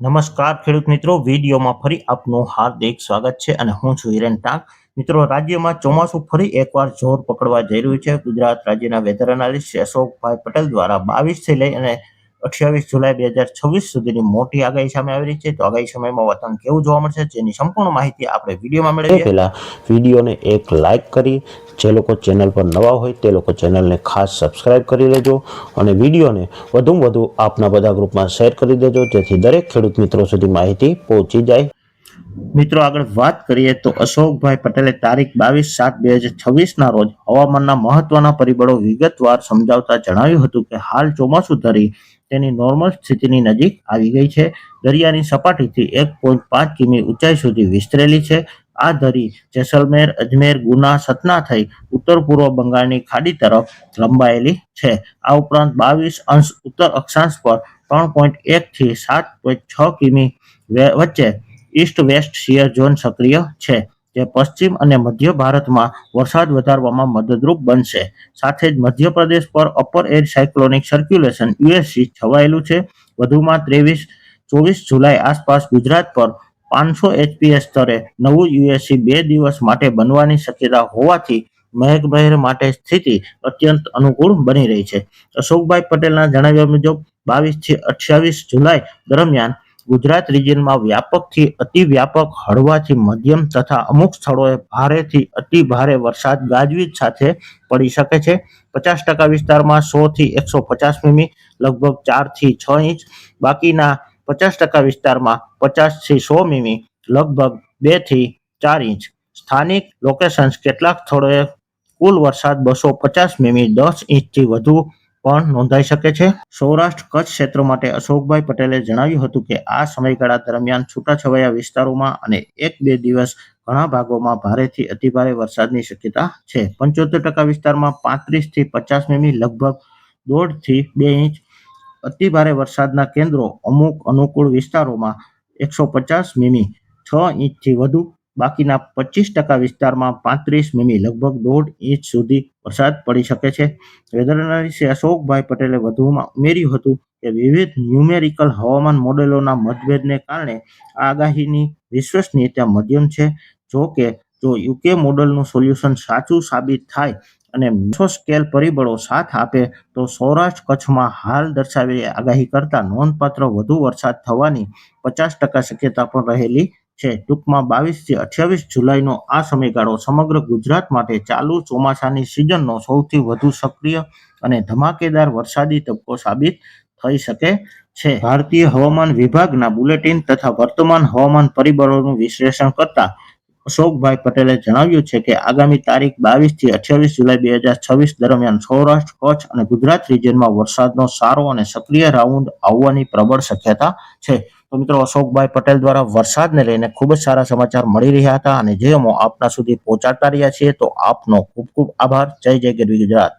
નમસ્કાર ખેડૂત મિત્રો, વિડીયોમાં ફરી આપનું હાર્દિક સ્વાગત છે અને હું છું હિરેન ટાંક. મિત્રો, રાજ્યમાં ચોમાસું ફરી એકવાર જોર પકડવા જઈ રહ્યું છે. ગુજરાત રાજ્યના વેધર એનાલિસ્ટ અશોકભાઈ પટેલ દ્વારા 22 થી લઈ અને 28 જુલાઈ 2026 સુધીની મોટી આગાહી સામે આવી રહી છે. તો આગાહી સમયમાં વાતાવરણ કેવું જોવા મળશે જેની સંપૂર્ણ માહિતી આપણે વિડીયોમાં મેળવીએ. પહેલા વિડીયોને એક લાઇક કરી, જે લોકો ચેનલ પર નવા હોય તે લોકો ચેનલને ખાસ સબસ્ક્રાઇબ કરી લેજો અને વિડીયોને વધુમાં વધુ આપના બધા ગ્રુપમાં શેર કરી દેજો, જેથી દરેક ખેડૂત મિત્રો સુધી માહિતી પહોંચી જાય. મિત્રો, આગળ વાત કરીએ તો અશોકભાઈ પટેલે તારીખ 22/7/2026 રોજ હવામાનના મહત્વના પરિબળો વિગતવાર સમજાવતા જણાવ્યું હતું કે હાલ ચોમાસું ધરી તેની નોર્મલ સ્થિતિની નજીક આવી ગઈ છે. દરિયાની સપાટીથી 1.5 કિમી ઊંચાઈ સુધી વિસ્તરેલી છે. આ ધરી જેસલમેર, અજમેર, ગુના, સતના થઈ ઉત્તર પૂર્વ બંગાળની ખાડી તરફ લંબાયેલી છે. આ ઉપરાંત 22° ઉત્તર અક્ષાંશ પર 3.1 થી 7.6 કિમી વચ્ચે ઈસ્ટ વેસ્ટ શિયર ઝોન સક્રિય છે, જે પશ્ચિમ અને મધ્ય ભારતમાં વરસાદ વધારવામાં મદદરૂપ બનશે. સાથે જ મધ્યપ્રદેશ પર અપર એર સાયક્લોનિક સર્ક્યુલેશન યુએસસી છવાયેલું છે. વધુમાં 23-24 જુલાઈ આસપાસ ગુજરાત પર 500 એચપીએસ સ્તરે નવું યુએસસી 2 દિવસ માટે બનવાની શક્યતા હોવાથી મેઘમહેર માટે સ્થિતિ અત્યંત અનુકૂળ બની રહી છે. અશોકભાઈ પટેલના જણાવ્યા મુજબ 22 થી 28 જુલાઈ દરમિયાન ગુજરાત રિજિયનમાં વ્યાપકથી અતિ વ્યાપક, હળવાથી મધ્યમ તથા અમુક સ્થળોએ ભારેથી અતિ ભારે વરસાદ ગાજવીજ સાથે પડી શકે છે. 50% વિસ્તારમાં 100 થી 150 મીમી, લગભગ 4 થી 6 ઇંચ. બાકીના 50% વિસ્તારમાં 50 થી 100 મીમી, લગભગ 2 થી 4 ઇંચ. સ્થાનિક લોકેશન્સ કેટલાક સ્થળોએ કુલ વરસાદ 250 મીમી, 10 ઇંચથી વધુ પણ નોંધાઈ શકે છે. સૌરાષ્ટ્ર કચ્છ ક્ષેત્ર માટે અશોકભાઈ પટેલે જણાવ્યું હતું કે આ સમયગાળા દરમિયાન છૂટાછવાયા વિસ્તારોમાં અને 1-2 દિવસ ઘણા ભાગોમાં ભારેથી અતિભારે વરસાદની શક્યતા છે. 75% વિસ્તારમાં 35 થી 50 મીમી, લગભગ 1.5 થી 2 ઇંચ. અતિભારે વરસાદના કેન્દ્રો અમુક અનુકૂળ વિસ્તારોમાં 150 મીમી, 6 ઇંચથી વધુ. બાકીના 25% વિસ્તારમાં 35 મીમી, લગભગ 1.5 ઇંચ સુધી વરસાદ પડી શકે છે. વેધર એનાલિસ્ટ અશોકભાઈ પટેલે વધુમાં ઉમેર્યું હતું કે વિવિધ ન્યુમેરિકલ હવામાન મોડેલોના મતભેદને કારણે આ આગાહીની વિશ્વસનીયતા મધ્યમ છે. જો કે જો યુકે મોડેલનું સોલ્યુશન સાચું સાબિત થાય અને મેસો સ્કેલ પરિબળો સાથ આપે તો સૌરાષ્ટ્ર કચ્છમાં હાલ દર્શાવેલી આગાહી કરતાં નોંધપાત્ર વધુ વરસાદ થવાની 50% શક્યતા પણ રહેલી છે. ટૂંકમાં 22 થી 28 જુલાઈનો આ સમયગાળો સમગ્ર ગુજરાત માટે ચાલુ ચોમાસાની સિઝનનો સૌથી વધુ સક્રિય અને ધમાકેદાર વરસાદી તબક્કો સાબિત થઈ શકે છે. ભારતીય હવામાન વિભાગના બુલેટિન તથા વર્તમાન હવામાન પરિબળોનું વિશ્લેષણ કરતા અશોકભાઈ પટેલે જણાવ્યું છે કે આગામી તારીખ 22 થી 28 જુલાઈ 2026 દરમિયાન સૌરાષ્ટ્ર, કચ્છ અને ગુજરાત રિજિયનમાં વરસાદનો સારો અને સક્રિય રાઉન્ડ આવવાની પ્રબળ શક્યતા છે. તો મિત્રો, અશોકભાઈ પટેલ દ્વારા વરસાદને લઈને ખૂબ જ સારા સમાચાર મળી રહ્યા હતા અને જે અમે આપના સુધી પહોંચાડતા રહ્યા છીએ. તો આપનો ખૂબ ખૂબ આભાર. જય જય ગરવી ગુજરાત.